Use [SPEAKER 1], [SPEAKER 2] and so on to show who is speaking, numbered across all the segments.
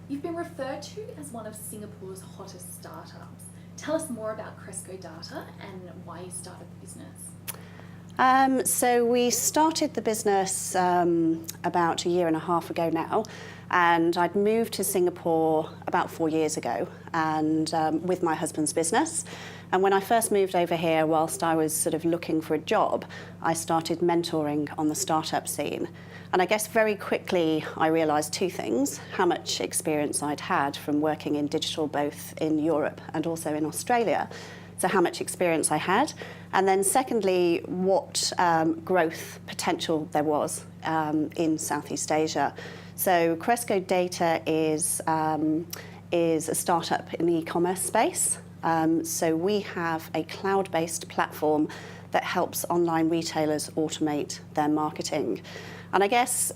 [SPEAKER 1] You've been referred to as one of Singapore's hottest startups. Tell us more about CrescoData and why you started the business.
[SPEAKER 2] So we started the business about a year and a half ago now, and I'd moved to Singapore about 4 years ago, and with my husband's business. And when I first moved over here, whilst I was sort of looking for a job, I started mentoring on the startup scene. And I guess very quickly I realised two things: how much experience I'd had from working in digital both in Europe and also in Australia. So how much experience I had, and then secondly, what growth potential there was in Southeast Asia. So CrescoData is a startup in the e-commerce space. So we have a cloud-based platform that helps online retailers automate their marketing. And I guess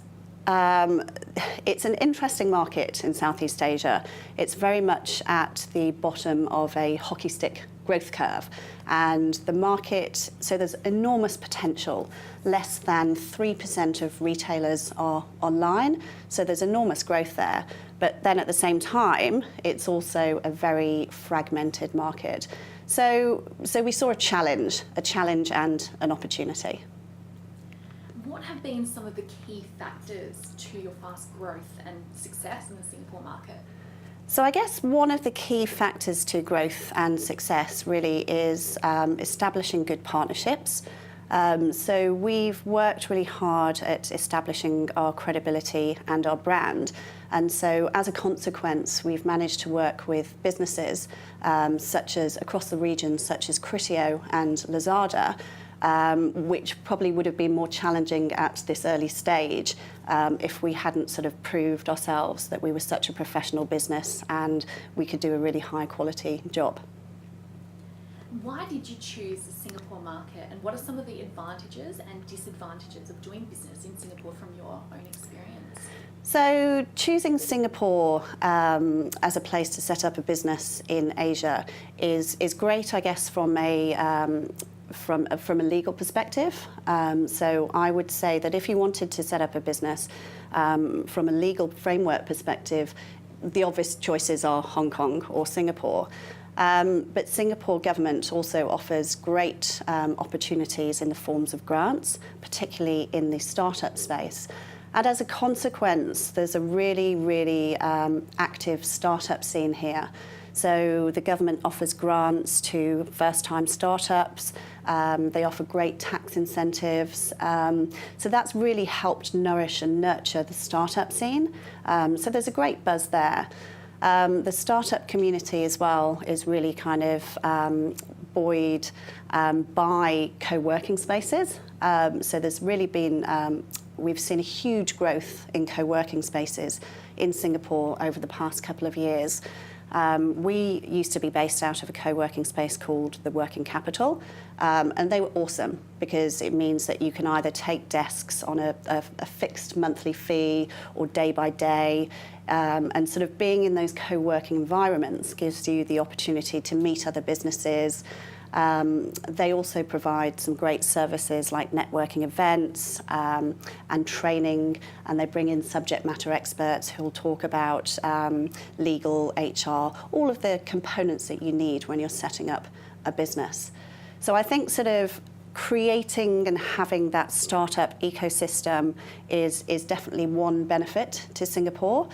[SPEAKER 2] it's an interesting market in Southeast Asia. It's very much at the bottom of a hockey stick growth curve. And the market, so there's enormous potential. Less than 3% of retailers are online, so there's enormous growth there. But then at the same time, it's also a very fragmented market. So we saw a challenge and an opportunity.
[SPEAKER 1] What have been some of the key factors to your fast growth and success in the Singapore market?
[SPEAKER 2] So I guess one of the key factors to growth and success really is establishing good partnerships. So we've worked really hard at establishing our credibility and our brand. And so as a consequence, we've managed to work with businesses such as across the region, such as Cresco and Lazada, which probably would have been more challenging at this early stage if we hadn't sort of proved ourselves that we were such a professional business and we could do a really high quality job.
[SPEAKER 1] Why did you choose the Singapore market, and what are some of the advantages and disadvantages of doing business in Singapore from your own experience?
[SPEAKER 2] So choosing Singapore as a place to set up a business in Asia is great, I guess, from a legal perspective. So I would say that if you wanted to set up a business from a legal framework perspective, the obvious choices are Hong Kong or Singapore. But Singapore government also offers great opportunities in the forms of grants, particularly in the startup space. And as a consequence, there's a really, really active startup scene here. So the government offers grants to first-time startups. They offer great tax incentives. So that's really helped nourish and nurture the startup scene. So there's a great buzz there. The startup community as well is really kind of buoyed by co-working spaces. So there's really been, we've seen a huge growth in co-working spaces in Singapore over the past couple of years. We used to be based out of a co-working space called the Working Capital, and they were awesome because it means that you can either take desks on a fixed monthly fee or day by day, and sort of being in those co-working environments gives you the opportunity to meet other businesses. They also provide some great services like networking events and training, and they bring in subject matter experts who will talk about legal, HR, all of the components that you need when you're setting up a business. So I think sort of creating and having that startup ecosystem is definitely one benefit to Singapore.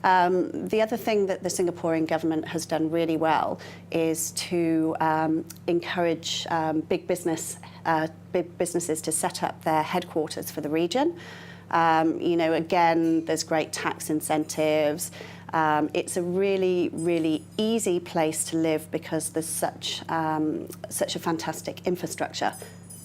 [SPEAKER 2] The other thing that the Singaporean government has done really well is to encourage big businesses to set up their headquarters for the region. Again, there's great tax incentives. It's a really, really easy place to live because there's such a fantastic infrastructure.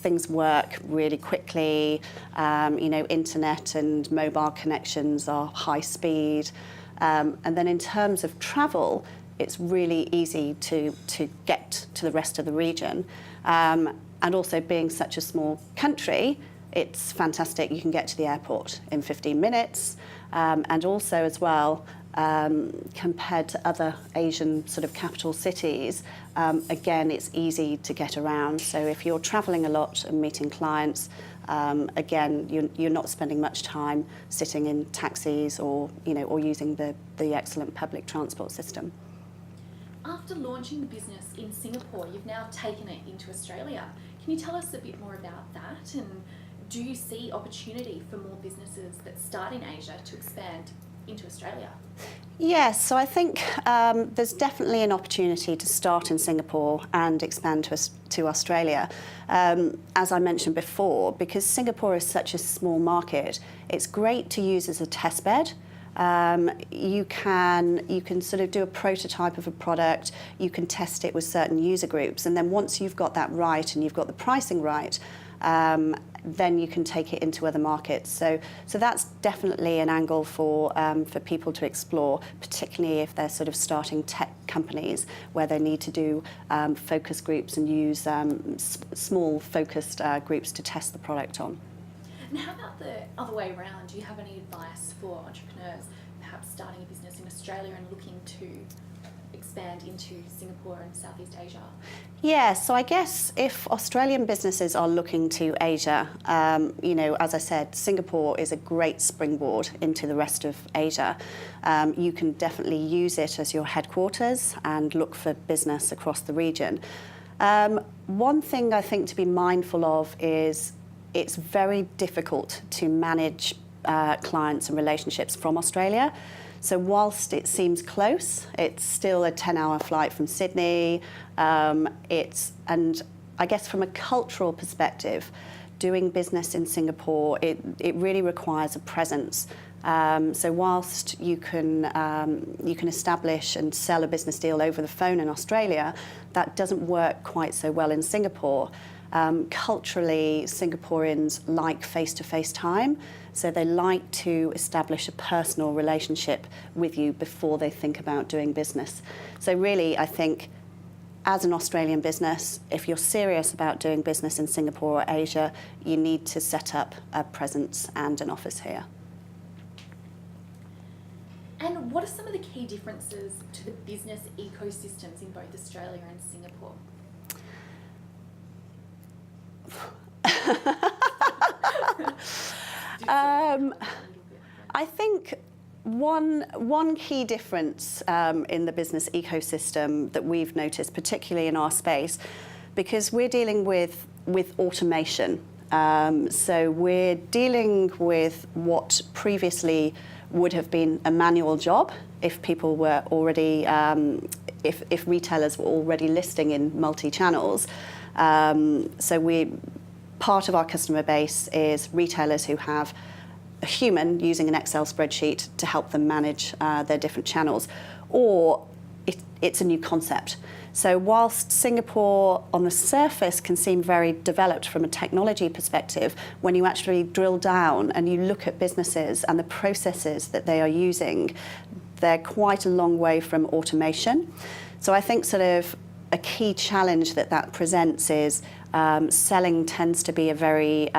[SPEAKER 2] Things work really quickly. Internet and mobile connections are high speed. And then in terms of travel, it's really easy to get to the rest of the region. And also being such a small country, it's fantastic. You can get to the airport in 15 minutes. And also as well, compared to other Asian sort of capital cities, again, it's easy to get around. So if you're traveling a lot and meeting clients, again, you're not spending much time sitting in taxis or using the excellent public transport system.
[SPEAKER 1] After launching the business in Singapore, you've now taken it into Australia. Can you tell us a bit more about that? And do you see opportunity for more businesses that start in Asia to expand into Australia?
[SPEAKER 2] Yes, so I think there's definitely an opportunity to start in Singapore and expand to Australia. As I mentioned before, because Singapore is such a small market, it's great to use as a test bed. You can sort of do a prototype of a product, you can test it with certain user groups, and then once you've got that right and you've got the pricing right, then you can take it into other markets. So that's definitely an angle for people to explore, particularly if they're sort of starting tech companies where they need to do focus groups and use small focused groups to test the product on.
[SPEAKER 1] And how about the other way around? Do you have any advice for entrepreneurs perhaps starting a business in Australia and looking to expand into Singapore and Southeast Asia?
[SPEAKER 2] Yeah, so I guess if Australian businesses are looking to Asia, as I said, Singapore is a great springboard into the rest of Asia. You can definitely use it as your headquarters and look for business across the region. One thing I think to be mindful of is it's very difficult to manage clients and relationships from Australia. So whilst it seems close, it's still a 10-hour flight from Sydney. And I guess from a cultural perspective, doing business in Singapore, it really requires a presence. So whilst you can establish and sell a business deal over the phone in Australia, that doesn't work quite so well in Singapore. Culturally, Singaporeans like face-to-face time, so they like to establish a personal relationship with you before they think about doing business. So really, I think, as an Australian business, if you're serious about doing business in Singapore or Asia, you need to set up a presence and an office here.
[SPEAKER 1] And what are some of the key differences to the business ecosystems in both Australia and Singapore?
[SPEAKER 2] I think one key difference in the business ecosystem that we've noticed, particularly in our space, because we're dealing with automation. So we're dealing with what previously would have been a manual job if people were already, if retailers were already listing in multi-channels. So part of our customer base is retailers who have a human using an Excel spreadsheet to help them manage their different channels, or it's a new concept. So whilst Singapore on the surface can seem very developed from a technology perspective, when you actually drill down and you look at businesses and the processes that they are using, they're quite a long way from automation. So I think sort of a key challenge that presents is selling tends to be a very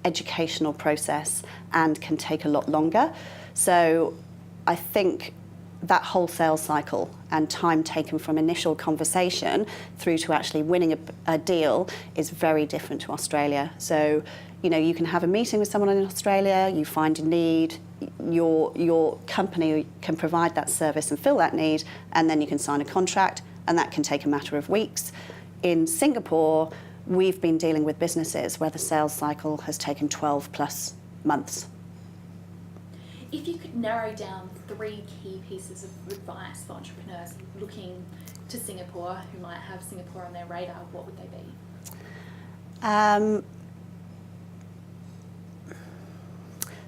[SPEAKER 2] educational process and can take a lot longer. So I think that whole sales cycle and time taken from initial conversation through to actually winning a deal is very different to Australia. So, you can have a meeting with someone in Australia, you find a need, your company can provide that service and fill that need, and then you can sign a contract, and that can take a matter of weeks. In Singapore, we've been dealing with businesses where the sales cycle has taken 12 plus months.
[SPEAKER 1] If you could narrow down 3 key pieces of advice for entrepreneurs looking to Singapore who might have Singapore on their radar, what would they be?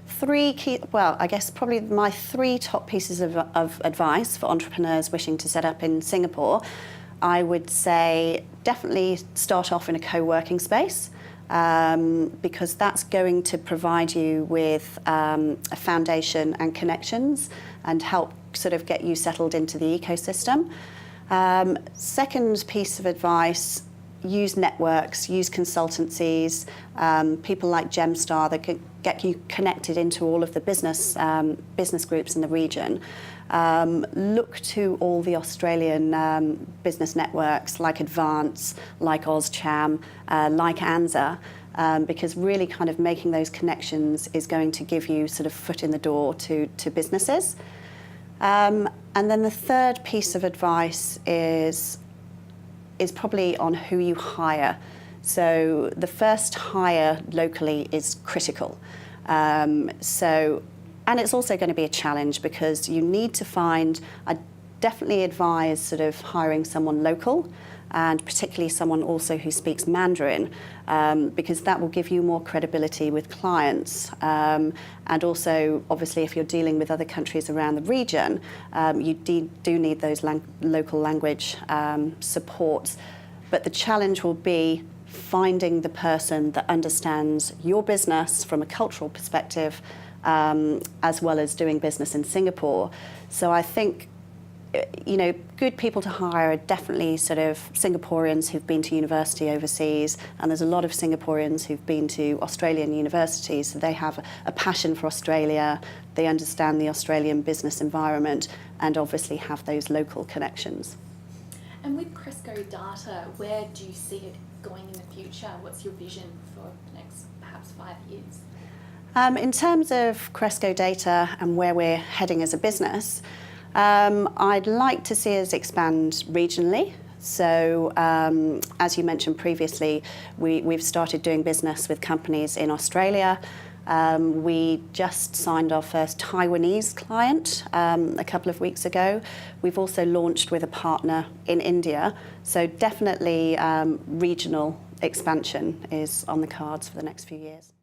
[SPEAKER 2] 3 key, well, I guess probably my 3 top pieces of advice for entrepreneurs wishing to set up in Singapore. I would say definitely start off in a co-working space. Because that's going to provide you with a foundation and connections and help sort of get you settled into the ecosystem. Second piece of advice, use networks, use consultancies, people like Gemstar that can get you connected into all of the business groups in the region. look to all the Australian business networks like Advance, like OzCham, like ANZA, because really kind of making those connections is going to give you sort of foot in the door to businesses. And then the third piece of advice is probably on who you hire. So the first hire locally is critical. And it's also going to be a challenge because you need to find, I definitely advise sort of hiring someone local, and particularly someone also who speaks Mandarin, because that will give you more credibility with clients. And also, obviously, if you're dealing with other countries around the region, you do need those local language supports. But the challenge will be finding the person that understands your business from a cultural perspective, as well as doing business in Singapore. So I think, good people to hire are definitely sort of Singaporeans who've been to university overseas, and there's a lot of Singaporeans who've been to Australian universities, so they have a passion for Australia, they understand the Australian business environment, and obviously have those local connections.
[SPEAKER 1] And with CrescoData, where do you see it going in the future? What's your vision for the next perhaps 5 years?
[SPEAKER 2] In terms of CrescoData and where we're heading as a business, I'd like to see us expand regionally. So, as you mentioned previously, we've started doing business with companies in Australia. We just signed our first Taiwanese client a couple of weeks ago. We've also launched with a partner in India. So definitely regional expansion is on the cards for the next few years.